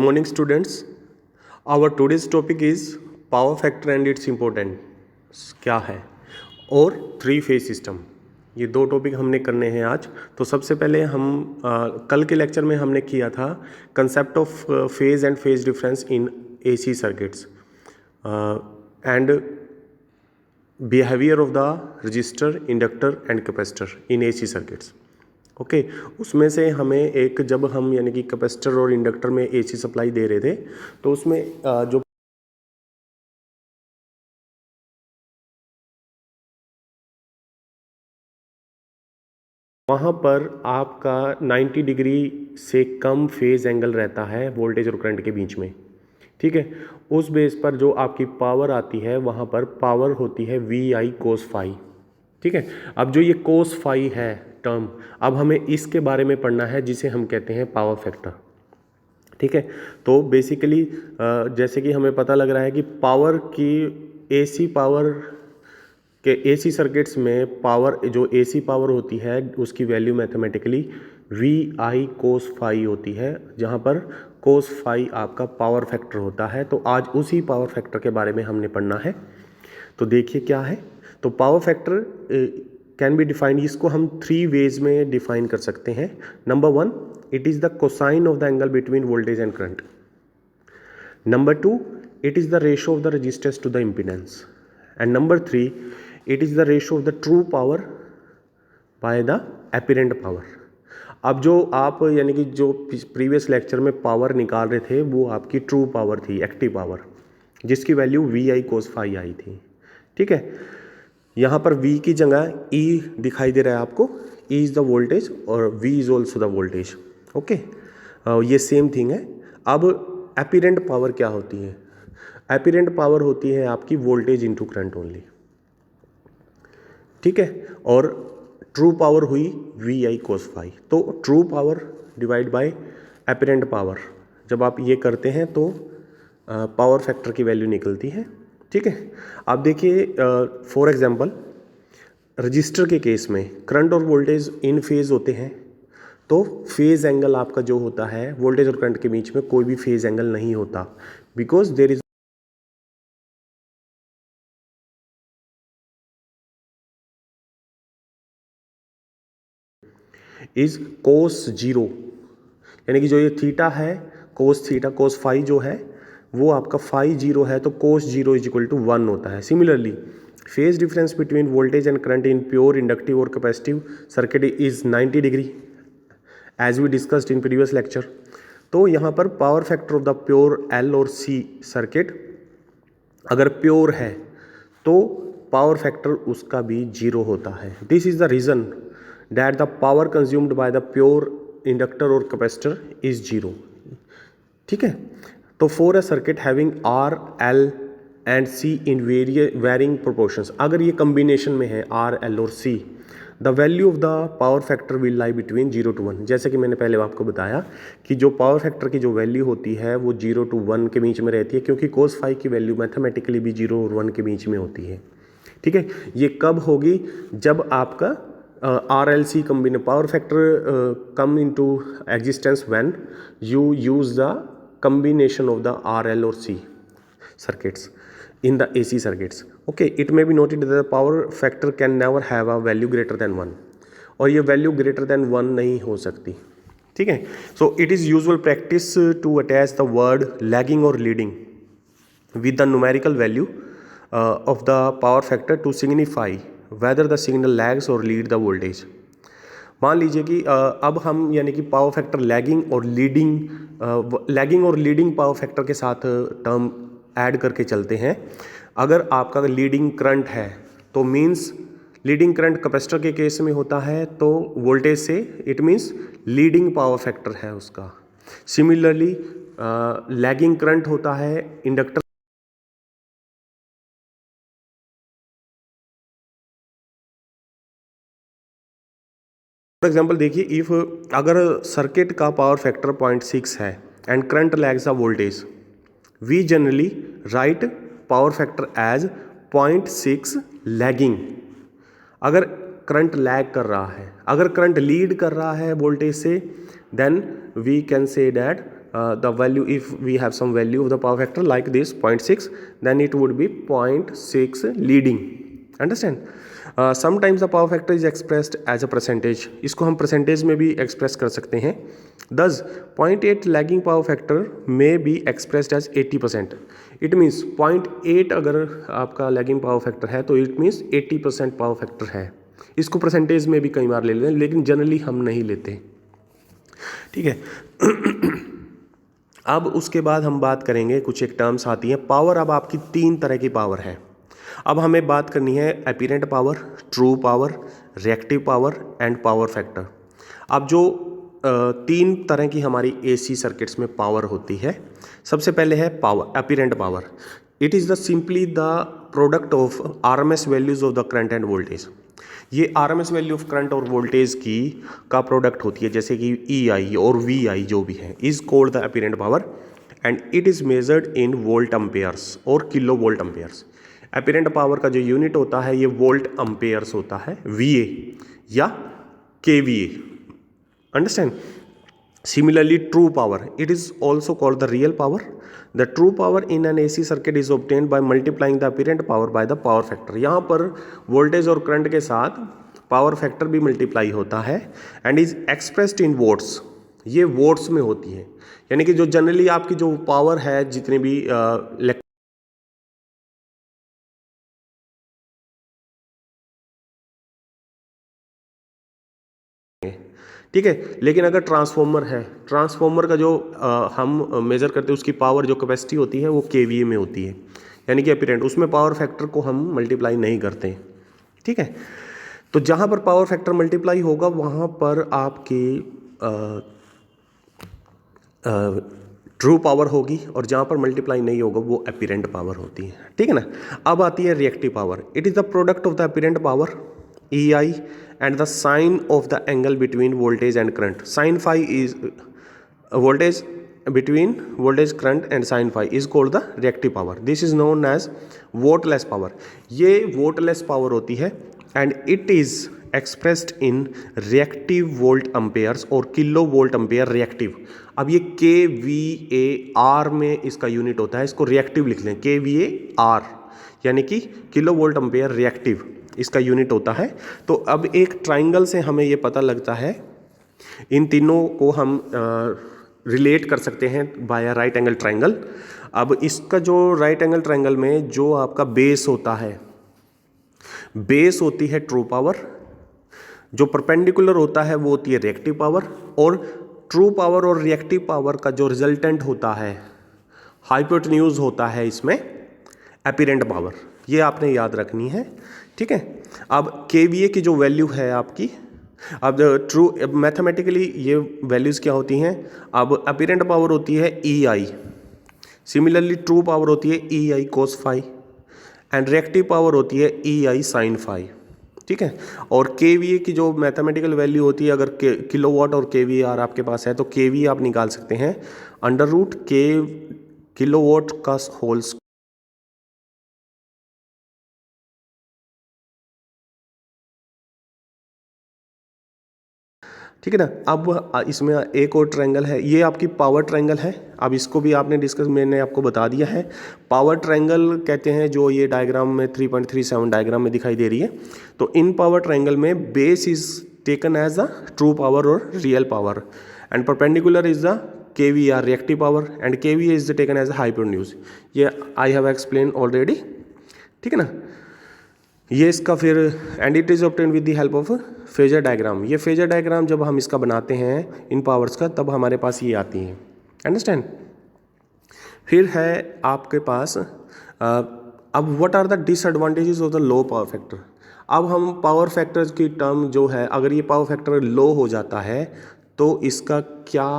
Morning students, our today's topic is power factor and its importance क्या है और three phase system. ये दो टॉपिक हमने करने हैं आज। तो सबसे पहले हम कल के लेक्चर में हमने किया था concept of phase and phase difference in AC circuits and behaviour of the register, inductor and capacitor in AC circuits. Okay उसमें से हमें एक जब हम यानी कि कैपेसिटर और इंडक्टर में एसी सप्लाई दे रहे थे तो उसमें जो वहाँ पर आपका 90 डिग्री से कम फेज एंगल रहता है वोल्टेज और करंट के बीच में। ठीक है, उस बेस पर जो आपकी पावर आती है वहाँ पर पावर होती है VI cos फाई। ठीक है, अब जो ये cos फाई है टर्म, अब हमें इसके बारे में पढ़ना है जिसे हम कहते हैं पावर फैक्टर। ठीक है, तो बेसिकली जैसे कि हमें पता लग रहा है कि पावर की एसी पावर के एसी सर्किट्स में पावर जो एसी पावर होती है उसकी value mathematically VI cos phi होती है, जहाँ पर cos फाई आपका पावर फैक्टर होता है। तो आज उसी पावर फैक्टर के बारे में हमने पढ़ना है। तो देखिए क्या है, तो power factor can be defined, इसको हम थ्री वेज में डिफाइन कर सकते हैं। Number one, it is the cosine of the angle between voltage and current. Number two, it is the ratio of the resistance to the impedance. And number three, it is the ratio of the true power by the apparent power. अब जो आप यानी कि जो previous lecture में power निकाल रहे थे वो आपकी ट्रू पावर थी, एक्टिव पावर, जिसकी वैल्यू VI cos फाई आई थी। ठीक है, यहाँ पर V की जगह E दिखाई दे रहा है आपको, E इज़ द वोल्टेज और V is also the voltage. Okay, ये सेम थिंग है। अब एपिरेंट पावर क्या होती है? एपिरेंट पावर होती है आपकी वोल्टेज इंटू करंट ओनली। ठीक है, और ट्रू पावर हुई VI cos फाई। तो true power divide by apparent power, जब आप ये करते हैं तो पावर फैक्टर की वैल्यू निकलती है। ठीक है, अब देखिए फॉर एग्जांपल रजिस्टर के केस में करंट और वोल्टेज इन फेज होते हैं, तो फेज एंगल आपका जो होता है वोल्टेज और करंट के बीच में कोई भी फेज एंगल नहीं होता, because there is is cos zero, यानी कि जो ये थीटा है कोस थीटा कोस फाई जो है वो आपका फाई जीरो है, तो cos zero is equal to 1 होता है। Similarly phase difference between voltage and current in pure inductive और capacitive circuit is 90 degree as we discussed in previous lecture. तो यहाँ पर power factor of the pure L और C circuit अगर pure है तो पावर फैक्टर उसका भी जीरो होता है। This is the reason that the power consumed by the pure inductor or capacitor is zero। ठीक है, तो for a circuit having R, L and C in varying proportions, अगर ये combination में है R, L और C, the value of the power factor will lie between 0 to 1। जैसे कि मैंने पहले आपको बताया कि जो पावर फैक्टर की जो वैल्यू होती है वो 0 to 1 के बीच में रहती है, क्योंकि cos फाई की वैल्यू मैथमेटिकली भी 0 और 1 के बीच में होती है। ठीक है, ये कब होगी? जब आपका RLC combine power factor come into existence when you use the combination of the RL or C circuits in the AC circuits। Okay, it may be noted that the power factor can never have a value greater than 1, और ये value greater than 1 नहीं हो सकती। ठीक है, so it is usual practice to attach the word lagging और leading with the numerical value of the power factor to signify whether the signal lags or lead the voltage। मान लीजिए कि अब हम यानी कि पावर फैक्टर लैगिंग और leading power factor के साथ टर्म ऐड करके चलते हैं। अगर आपका लीडिंग करंट है तो मीन्स लीडिंग करंट कैपेसिटर के केस में होता है तो वोल्टेज से it means leading power factor है उसका। सिमिलरली लैगिंग करंट होता है इंडक्टर। फॉर एग्जाम्पल देखिए, इफ अगर सर्किट का पावर फैक्टर 0.6 है and current lags a voltage, we generally write power factor as 0.6 lagging. अगर करंट लैग कर रहा है, अगर करंट लीड कर रहा है वोल्टेज से, then we can say that the value, if we have some value of the power factor like this 0.6, then it would be 0.6 leading. Understand? Sometimes the power factor is expressed as a percentage. इसको हम percentage में भी express कर सकते हैं. Thus 0.8 lagging power factor may be expressed as 80%. It means 0.8 अगर आपका lagging power factor है तो it means 80% power factor है. इसको परसेंटेज में भी कई बार ले लेते हैं, लेकिन जनरली हम नहीं लेते. ठीक है. अब उसके बाद हम बात करेंगे, कुछ एक टर्म्स आती हैं पावर. अब आपकी 3 तरह की पावर है. अब हमें बात करनी है apparent power, true power, reactive power and power factor. अब जो 3 तरह की हमारी एसी सर्किट्स में पावर होती है, सबसे पहले है power, apparent power. It is the simply the product of RMS values of the current end voltage. ये आरएमएस वैल्यू ऑफ करंट और वोल्टेज की का प्रोडक्ट होती है, जैसे कि EI और VI जो भी है, is called the apparent power and it is measured in volt amperes और kilo volt amperes. Apparent power का जो यूनिट होता है ये वोल्ट अम्पेयर्स होता है, VA या KVA. Understand? Similarly, true power, it is also called the real power. The true power in an AC circuit is obtained by multiplying the apparent power by the power factor. यहाँ पर voltage और current के साथ power factor भी multiply होता है and is expressed in votes. ये votes में होती है, यानी कि जो जनरली आपकी जो पावर है, जितने भी ठीक है. लेकिन अगर ट्रांसफॉर्मर है, ट्रांसफॉर्मर का जो हम मेज़र करते हैं उसकी पावर जो कैपेसिटी होती है वो KVA में होती है, यानी कि अपीरेंट. उसमें पावर फैक्टर को हम मल्टीप्लाई नहीं करते हैं. ठीक है. तो जहाँ पर पावर फैक्टर मल्टीप्लाई होगा वहाँ पर आपकी ट्रू पावर होगी, और जहाँ पर मल्टीप्लाई नहीं होगा वो अपीरेंट पावर होती है. ठीक है ना. अब आती है reactive power. It is the product of the apparent power EI and the sine of the angle between voltage and current. Sin phi is voltage between voltage current and sin phi is called the reactive power. This is known as voltless power. ये voltless power होती है and it is expressed in reactive volt amperes और kilo volt ampere reactive. अब ये kVAR में इसका unit होता है, इसको रिएक्टिव लिख लें, kVAR यानी कि किलो वोल्ट अम्पेयर रिएक्टिव इसका यूनिट होता है. तो अब एक ट्राइंगल से हमें ये पता लगता है, इन तीनों को हम रिलेट कर सकते हैं बाय राइट एंगल ट्राइंगल. अब इसका जो राइट एंगल ट्राइंगल में जो आपका बेस होता है, बेस होती है ट्रू पावर, जो परपेंडिकुलर होता है वो होती है रिएक्टिव पावर, और ट्रू पावर और रिएक्टिव पावर का जो रिजल्टेंट होता है, हाइपोटेन्यूज होता है इसमें अपीरेंट पावर. ये आपने याद रखनी है. ठीक है. अब KVA की जो वैल्यू है आपकी, अब ट्रू मैथमेटिकली ये वैल्यूज़ क्या होती हैं, अब अपीरेंट पावर होती है EI, सिमिलरली ट्रू पावर होती है EI cos phi and reactive power होती है EI sin phi. ठीक है. और KVA की जो मैथमेटिकल वैल्यू होती है, अगर किलोवाट और kVAR आपके पास है तो KVA आप निकाल सकते हैं √K किलोवाट का होल. ठीक है ना. अब इसमें एक और ट्रायंगल है, ये आपकी पावर ट्रायंगल है. अब इसको भी आपने डिस्कस, मैंने आपको बता दिया है. पावर ट्रायंगल कहते हैं जो ये डायग्राम में 3.37 डायग्राम में दिखाई दे रही है. तो इन पावर ट्रायंगल में base is taken as the true power और real power and perpendicular is the KVAR reactive power and KVA is taken as a hypotenuse. ये आई हैव एक्सप्लेन ऑलरेडी. ठीक है ना. ये इसका फिर and it is obtain with the help of phasor diagram. ये phasor diagram जब हम इसका बनाते हैं इन पावर्स का, तब हमारे पास ये आती हैं. अंडरस्टैंड. फिर है आपके पास अब what are the disadvantages of the low power factor. अब हम पावर फैक्टर की टर्म जो है, अगर ये पावर फैक्टर लो हो जाता है तो इसका क्या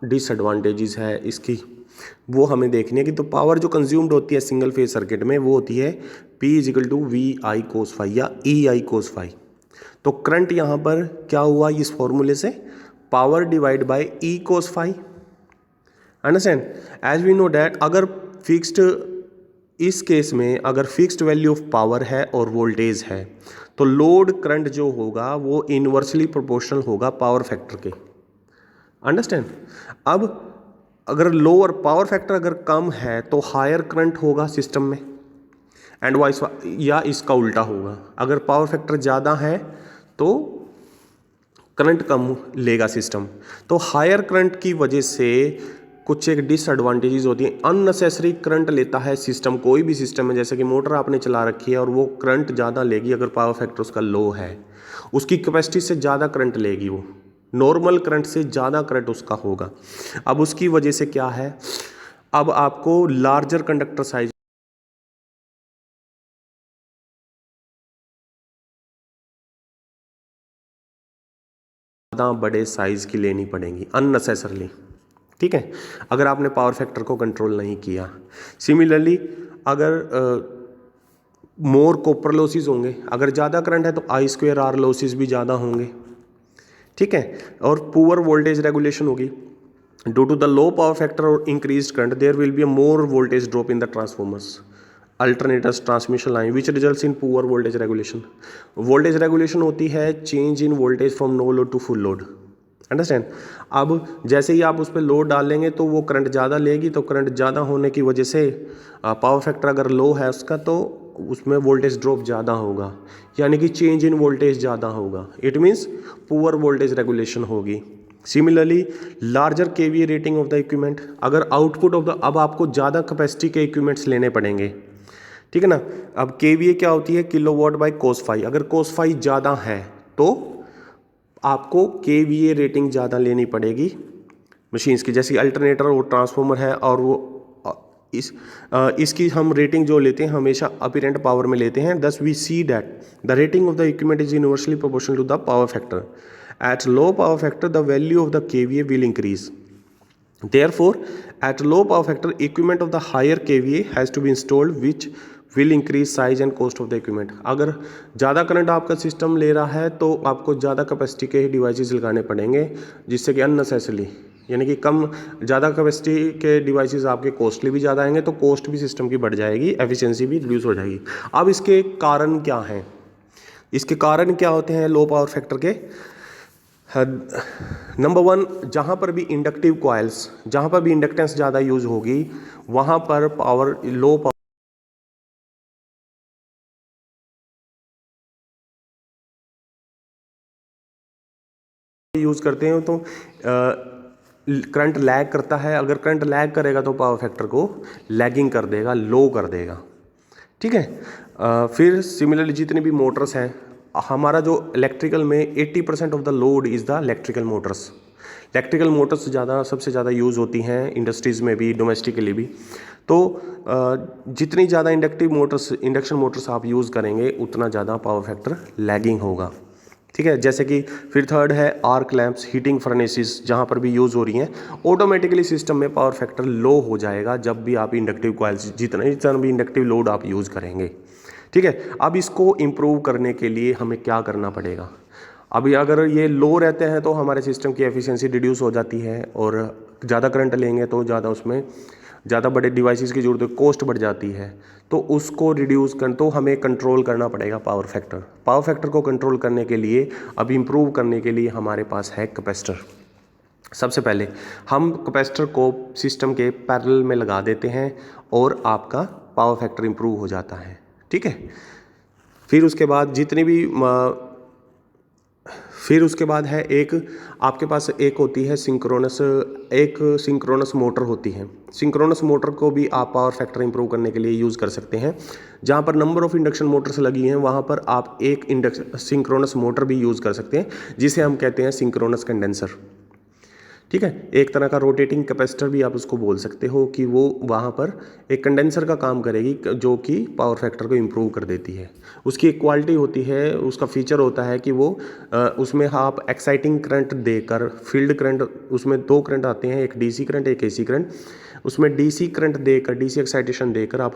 डिसएडवांटेजेस है इसकी, वो हमें देखनी है. कि तो पावर जो कंज्यूम्ड होती है सिंगल फेज सर्किट में वो होती है P = VI cos phi या EI cos phi. तो करंट यहाँ पर क्या हुआ इस फॉर्मूले से, power divide by E cos phi. Understand. As we know that अगर फिक्स्ड, इस केस में अगर फिक्स्ड वैल्यू ऑफ पावर है और वोल्टेज है तो लोड करंट जो होगा वो इनवर्सली प्रोपोर्शनल होगा पावर फैक्टर के. अंडरस्टैंड. अब अगर लोअर पावर फैक्टर अगर कम है तो हायर करंट होगा सिस्टम में, एंड वाइस, या इसका उल्टा होगा, अगर पावर फैक्टर ज़्यादा है तो करंट कम लेगा सिस्टम। तो हायर करंट की वजह से कुछ एक डिसएडवांटेजेस होती हैं। अननेसेसरी करंट लेता है सिस्टम, कोई भी सिस्टम है, जैसे कि मोटर आपने चला रखी है और वो करंट ज़्यादा लेगी अगर पावर फैक्टर उसका लो है, उसकी कैपेसिटी से ज़्यादा करंट लेगी, वो नॉर्मल करंट से ज़्यादा करंट उसका होगा। अब उसकी वजह से क्या है, अब आपको लार्जर कंडक्टर साइज, ज़्यादा बड़े साइज़ की लेनी पड़ेंगी अननेसेसरली, ठीक है, अगर आपने पावर फैक्टर को कंट्रोल नहीं किया। सिमिलरली अगर मोर कॉपर लॉसेस होंगे, अगर ज़्यादा करंट है तो I2R लॉसेस भी ज़्यादा होंगे, ठीक है। और पुअर वोल्टेज रेगुलेशन होगी, due to the low power factor और increase current there will be a more voltage drop in the transformers alternators transmission line which results in poor voltage regulation. Voltage regulation होती है change in voltage from no load to full load, understand. अब जैसे ही आप उस पर load डालेंगे तो वो करंट ज़्यादा लेगी, तो करंट ज़्यादा होने की वजह से पावर फैक्टर अगर लो है उसका तो उसमें वोल्टेज ड्रॉप ज़्यादा होगा, यानी कि चेंज इन वोल्टेज ज़्यादा होगा, it means poor voltage regulation होगी। Similarly larger KVA rating of the equipment, अगर आउटपुट ऑफ द, अब आपको ज़्यादा कैपेसिटी के इक्विपमेंट्स लेने पड़ेंगे, ठीक है ना। अब केवीए क्या होती है, किलोवाट बाय कोस फाई, अगर कोस फाई ज़्यादा है तो आपको केवीए रेटिंग ज़्यादा लेनी पड़ेगी मशीन्स की, जैसे अल्टरनेटर और ट्रांसफॉर्मर है, और वो इसकी हम रेटिंग जो लेते हैं हमेशा अपीरेंट पावर में लेते हैं। Thus we see that the rating of the equipment is universally proportional to the power factor. At low power factor the value of the kVA will increase, therefore at low power factor equipment of the higher kVA has to be installed which will increase size and cost of the equipment। अगर ज़्यादा current आपका system ले रहा है तो आपको ज़्यादा capacity के ही डिवाइसेस लगाने पड़ेंगे, जिससे कि अननेसेसरली, यानी कि कम ज़्यादा कैपेसिटी के डिवाइसेस आपके कॉस्टली भी ज़्यादा आएंगे, तो कॉस्ट भी सिस्टम की बढ़ जाएगी, एफिशिएंसी भी रिड्यूस हो जाएगी। अब इसके कारण क्या हैं, इसके कारण क्या होते हैं लो पावर फैक्टर के। नंबर वन, जहाँ पर भी इंडक्टिव कॉइल्स, जहाँ पर भी इंडक्टेंस ज़्यादा यूज होगी वहाँ पर पावर लो पावर यूज़ करते हैं तो करंट लैग करता है, अगर करंट लैग करेगा तो पावर फैक्टर को लैगिंग कर देगा, लो कर देगा, ठीक है। फिर सिमिलरली जितने भी मोटर्स हैं, हमारा जो इलेक्ट्रिकल में 80% of the load is the electrical Motors. Electrical Motors ज़्यादा, सबसे ज़्यादा यूज़ होती हैं इंडस्ट्रीज़ में भी, डोमेस्टिकली भी। तो जितनी ज़्यादा इंडक्शन मोटर्स आप यूज़ करेंगे उतना ज़्यादा पावर फैक्टर लैगिंग होगा, ठीक है। जैसे कि फिर थर्ड है आर्क लैंप्स, हीटिंग फर्नेसेस, जहाँ पर भी यूज़ हो रही हैं, ऑटोमेटिकली सिस्टम में पावर फैक्टर लो हो जाएगा जब भी आप इंडक्टिव कॉइल्स, जितना भी इंडक्टिव लोड आप यूज़ करेंगे, ठीक है। अब इसको इम्प्रूव करने के लिए हमें क्या करना पड़ेगा, अभी अगर ये लो रहते हैं तो हमारे सिस्टम की एफिशिएंसी रिड्यूस हो जाती है, और ज़्यादा करंट लेंगे तो ज़्यादा उसमें ज़्यादा बड़े डिवाइसेस की जरूरत है, कॉस्ट बढ़ जाती है, तो उसको रिड्यूस कर, तो हमें कंट्रोल करना पड़ेगा पावर फैक्टर। पावर फैक्टर को कंट्रोल करने के लिए, अब इम्प्रूव करने के लिए हमारे पास है कैपेसिटर। सबसे पहले हम कैपेसिटर को सिस्टम के पैरेलल में लगा देते हैं और आपका पावर फैक्टर इम्प्रूव हो जाता है, ठीक है। फिर उसके बाद उसके बाद है एक आपके पास एक होती है सिंक्रोनस मोटर होती है। सिंक्रोनस मोटर को भी आप पावर फैक्टर इंप्रूव करने के लिए यूज़ कर सकते हैं। जहाँ पर नंबर ऑफ़ इंडक्शन मोटर्स लगी हैं वहाँ पर आप एक सिंक्रोनस मोटर भी यूज़ कर सकते हैं, जिसे हम कहते हैं सिंक्रोनस कंडेंसर, ठीक है। एक तरह का रोटेटिंग कैपेसिटर भी आप उसको बोल सकते हो, कि वो वहाँ पर एक कंडेंसर का काम करेगी जो कि पावर फैक्टर को इम्प्रूव कर देती है। उसकी एक क्वालिटी होती है, उसका फीचर होता है कि वो उसमें आप एक्साइटिंग करंट देकर, फील्ड करंट, उसमें दो करंट आते हैं, एक डीसी करंट एक एसी करंट, उसमें डीसी करंट देकर, डीसी एक्साइटेशन देकर आप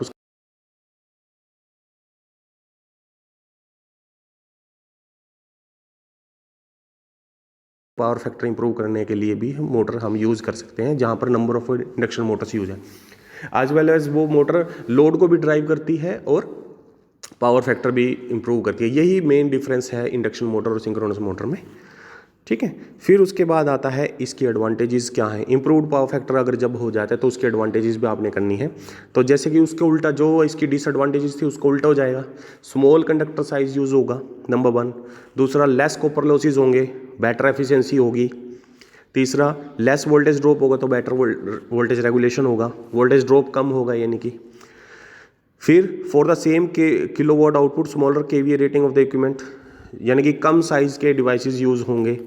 पावर फैक्टर इंप्रूव करने के लिए भी मोटर हम यूज़ कर सकते हैं, जहाँ पर number of induction Motors use है, एज वेल एज वो मोटर लोड को भी ड्राइव करती है और पावर फैक्टर भी इंप्रूव करती है। यही मेन डिफरेंस है इंडक्शन मोटर और सिंक्रोनस मोटर में। ठीक है। फिर उसके बाद आता है इसकी एडवांटेजेस क्या हैं। इम्प्रूव्ड पावर फैक्टर अगर जब हो जाता है तो उसकी एडवांटेजेस भी आपने करनी है। तो जैसे कि उसके उल्टा जो इसकी डिसएडवांटेजेस थी उसको उल्टा हो जाएगा। स्मॉल कंडक्टर साइज यूज़ होगा, नंबर 1। दूसरा, लेस कॉपर लॉसेज होंगे, बेटर एफिशिएंसी होगी। तीसरा, लेस वोल्टेज ड्रॉप होगा तो बेटर वोल्टेज रेगुलेशन होगा, वोल्टेज ड्रॉप कम होगा यानी कि। फिर for the same kilowatt output smaller KVA rating of the equipment, यानी कि कम साइज के डिवाइसेस यूज़ होंगे,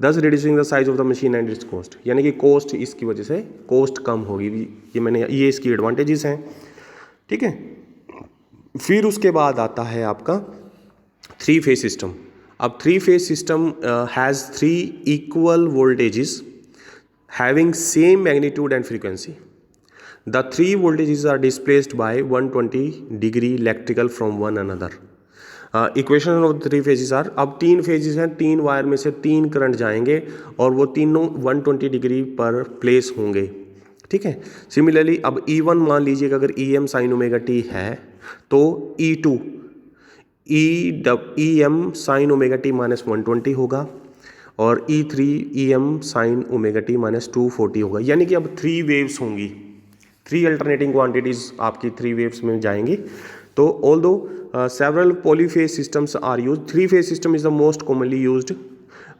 दस reducing the size of the machine and it's cost, यानी कि कॉस्ट इसकी वजह से कॉस्ट कम होगी। ये इसकी एडवांटेजेस हैं, ठीक है। फिर उसके बाद आता है आपका 3 फेज सिस्टम। अब 3 phase system has 3 equal voltages having same magnitude and frequency. The 3 voltages are displaced by 120 degree electrical from one another. Equation of the 3 phases are, अब 3 phases हैं, 3 वायर में से 3 करंट जाएंगे और वो तीनों 120 डिग्री पर प्लेस होंगे, ठीक है। सिमिलरली अब E1 मान लीजिएगा अगर EM साइन ओमेगा टी है तो E2 EM sine omega T minus 120 होगा और E3 EM sine omega T minus 240 होगा। यानी कि अब 3 वेव्स होंगी, 3 अल्टरनेटिंग क्वांटिटीज आपकी 3 वेव्स में जाएंगी। तो although several polyphase systems are use, 3 phase system is the most commonly used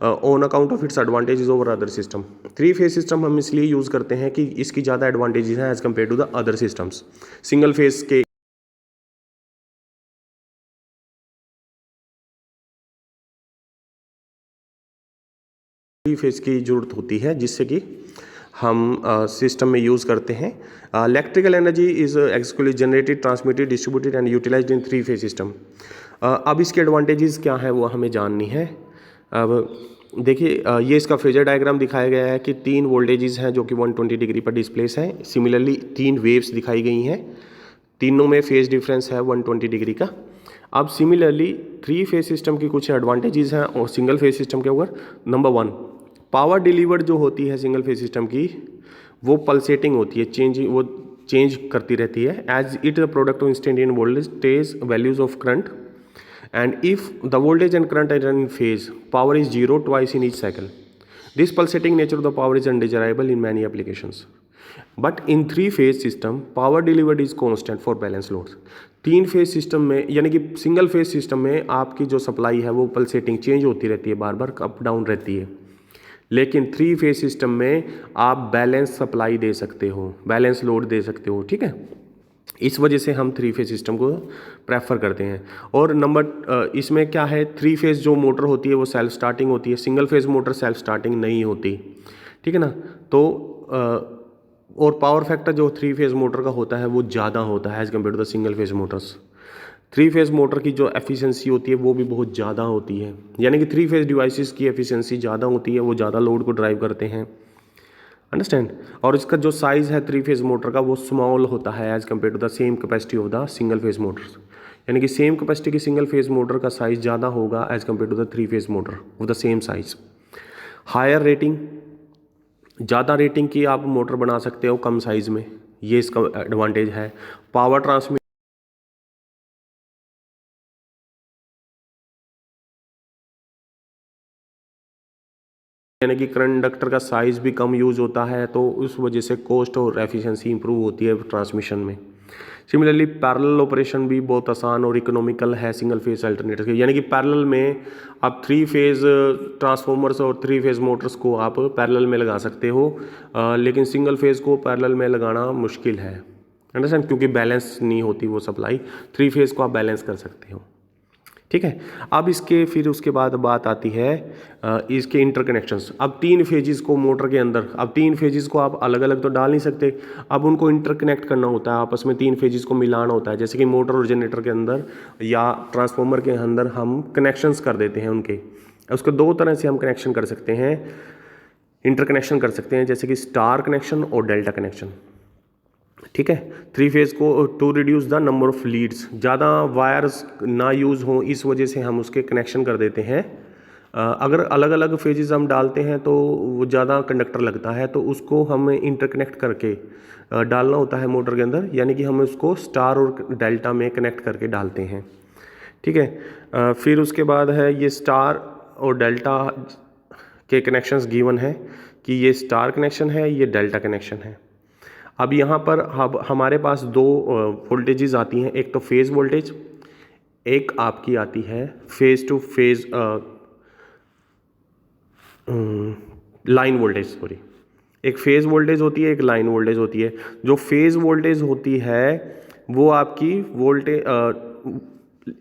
on account of its advantages over other system. 3 phase system हम इसलिए यूज़ करते हैं कि इसकी ज़्यादा एडवांटेजेस हैं as compare to the other systems. Single phase के phase की जरूरत होती है जिससे कि हम सिस्टम में यूज़ करते हैं। Electrical energy is actually generated, transmitted, distributed and utilised in 3 phase system. अब इसके एडवांटेजेस क्या है वो हमें जाननी है। अब देखिए ये इसका फेजर डायग्राम दिखाया गया है कि 3 वोल्टेजेस हैं जो कि 120 डिग्री पर डिस्प्लेस हैं। सिमिलरली 3 वेव्स दिखाई गई हैं, तीनों में फेज डिफरेंस है 120 डिग्री का। अब सिमिलरली 3 फेज सिस्टम की कुछ एडवांटेजेस हैं और सिंगल फेज सिस्टम के ऊपर। नंबर 1, पावर डिलीवर्ड जो होती है सिंगल फेज सिस्टम की वो पल्सेटिंग होती है, वो चेंज करती रहती है as it the product of instantaneous voltage values of current and if the voltage and current are in phase power is 0 twice in each cycle. This pulsating nature of the power is undesirable in many applications but in 3 phase system power delivered is constant for balance loads. 3 phase system में यानी कि single phase system में आपकी जो supply है वो pulsating change होती रहती है, बार बार अप डाउन रहती है। लेकिन 3 फेज सिस्टम में आप बैलेंस सप्लाई दे सकते हो, बैलेंस लोड दे सकते हो, ठीक है। इस वजह से हम 3 फेज सिस्टम को प्रेफर करते हैं। और इसमें क्या है, 3 फेज जो मोटर होती है वो सेल्फ स्टार्टिंग होती है, single phase motor self starting नहीं होती, ठीक है ना। तो और पावर फैक्टर जो 3 फेज मोटर का होता है वो ज़्यादा होता है as compare to the single phase motors. 3 phase motor की जो एफिशिएंसी होती है वो भी बहुत ज़्यादा होती है, यानी कि 3 फेज डिवाइसेस की एफिशिएंसी ज़्यादा होती है, वो ज़्यादा लोड को ड्राइव करते हैं, अंडरस्टैंड। और इसका जो साइज़ है 3 फेज मोटर का वो स्मॉल होता है as compare to the same capacity of the single phase motors, यानी कि सेम कैपेसिटी की सिंगल फेज मोटर का साइज़ ज़्यादा होगा as compare to the 3 phase motor of the same size. Higher rating, ज़्यादा रेटिंग की आप मोटर बना सकते हो कम साइज़ में, ये इसका एडवांटेज है। पावर ट्रांसमिट यानी कि कंडक्टर का साइज़ भी कम यूज़ होता है तो उस वजह से कॉस्ट और एफिशिएंसी इंप्रूव होती है ट्रांसमिशन में। सिमिलरली पैरेलल ऑपरेशन भी बहुत आसान और इकोनॉमिकल है सिंगल फेज अल्टरनेटर के, यानी कि पैरेलल में आप 3 फेज ट्रांसफॉर्मर्स और 3 फेज मोटर्स को आप पैरेलल में लगा सकते हो, लेकिन सिंगल फेज को पैरेलल में लगाना मुश्किल है, अंडरस्टैंड, क्योंकि बैलेंस नहीं होती वो सप्लाई। 3 फेज को आप बैलेंस कर सकते हो, ठीक है। अब इसके फिर उसके बाद बात आती है इसके इंटरकनेक्शंस। अब 3 फेजेस को मोटर के अंदर, अब 3 फेजेस को आप अलग अलग तो डाल नहीं सकते, अब उनको इंटरकनेक्ट करना होता है, आपस में 3 फेजेस को मिलाना होता है। जैसे कि मोटर और जनरेटर के अंदर या ट्रांसफार्मर के अंदर हम कनेक्शंस कर देते हैं उनके। उसको 2 तरह से हम कनेक्शन कर सकते हैं, इंटरकनेक्शन कर सकते हैं, जैसे कि स्टार कनेक्शन और डेल्टा कनेक्शन, ठीक है। 3 फेज को to reduce the number of leads, ज़्यादा वायर्स ना यूज़ हों इस वजह से हम उसके कनेक्शन कर देते हैं। अगर अलग अलग फेजेस हम डालते हैं तो वो ज़्यादा कंडक्टर लगता है, तो उसको हमें इंटरकनेक्ट करके डालना होता है मोटर के अंदर, यानी कि हम उसको स्टार और डेल्टा में कनेक्ट करके डालते हैं, ठीक है। फिर उसके बाद है ये स्टार और डेल्टा के कनेक्शंस गिवन है कि ये स्टार कनेक्शन है, ये डेल्टा कनेक्शन है। अब यहाँ पर अब हमारे पास दो वोल्टेजेस आती हैं, एक तो फेज़ वोल्टेज, एक आपकी आती है phase two phase line voltage, sorry, एक फेज़ वोल्टेज होती है, एक लाइन वोल्टेज होती है। जो फेज़ वोल्टेज होती है वो आपकी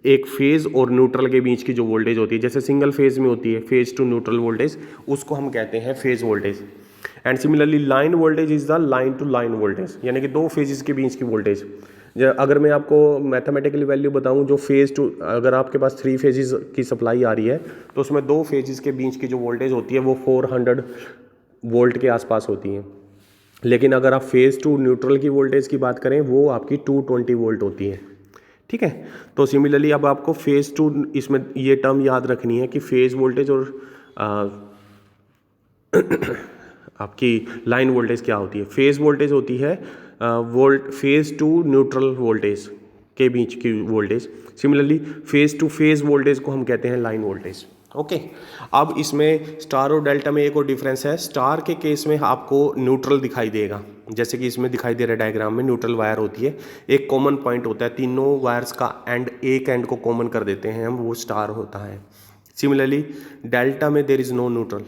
एक फेज़ और न्यूट्रल के बीच की जो वोल्टेज होती है, जैसे सिंगल फेज़ में होती है फेज़ टू न्यूट्रल वोल्टेज, उसको हम कहते हैं phase voltage. And similarly line voltage is the line to line voltage, यानी कि दो फेजेस के बीच की वोल्टेज। अगर मैं आपको मैथमेटिकली वैल्यू बताऊं, जो फेज़ टू, अगर आपके पास 3 फेजेस की सप्लाई आ रही है तो उसमें दो फेजेस के बीच की जो वोल्टेज होती है वो 400 वोल्ट के आसपास होती है। लेकिन अगर आप फेज़ टू न्यूट्रल की वोल्टेज की बात करें वो आपकी 220 वोल्ट होती है। ठीक है, तो सिमिलरली अब आपको फेज़ टू, इसमें ये टर्म याद रखनी है कि फेज़ वोल्टेज और आपकी लाइन वोल्टेज क्या होती है। फेज़ वोल्टेज होती है फेज़ टू न्यूट्रल वोल्टेज के बीच की voltage. Similarly phase two phase voltage को हम कहते हैं लाइन वोल्टेज। ओके, अब इसमें स्टार और डेल्टा में एक और डिफरेंस है। स्टार के केस में आपको न्यूट्रल दिखाई देगा, जैसे कि इसमें दिखाई दे रहा है डायग्राम में, न्यूट्रल वायर होती है, एक कॉमन पॉइंट होता है, तीनों वायर्स का एंड एक एंड को कॉमन कर देते हैं हम, वो स्टार होता है। सिमिलरली डेल्टा में there is no neutral,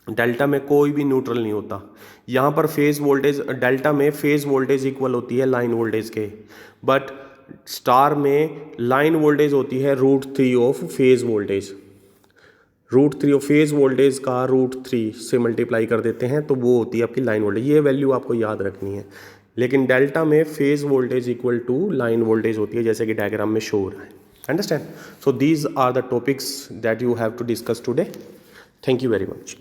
delta में कोई भी न्यूट्रल नहीं होता। यहाँ पर फेज़ वोल्टेज, डेल्टा में फेज़ वोल्टेज इक्वल होती है लाइन वोल्टेज के, बट स्टार में लाइन वोल्टेज होती है √3 of phase voltage. √3 of phase voltage का √3 से मल्टीप्लाई कर देते हैं तो वो होती है आपकी लाइन वोल्टेज। ये वैल्यू आपको याद रखनी है। लेकिन डेल्टा में phase voltage equal to line voltage होती है, जैसे कि डायग्राम में शो हो रहा है। Understand? So these are the topics that you have to discuss today. Thank you very much.